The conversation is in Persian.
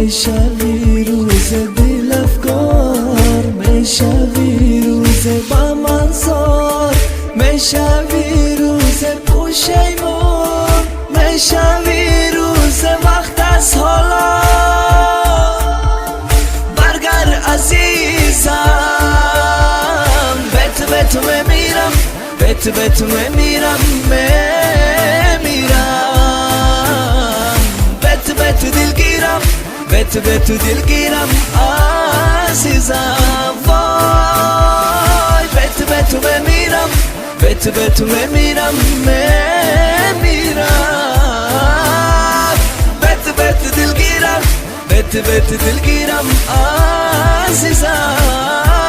میشوی روز دل افکار، میشوی روز با منظار، میشوی روز پوشیمون، میشوی روز وقت از حالا. برگر عزیزم، به تو میمیرم، به تو میمیرم، میمیرم. به تو دلگیرم، به تو دلگیرم عزیزم. وای به تو میمیرم، به تو میمیرم، میمیرم. به تو دلگیرم، به تو دلگیرم عزیزم.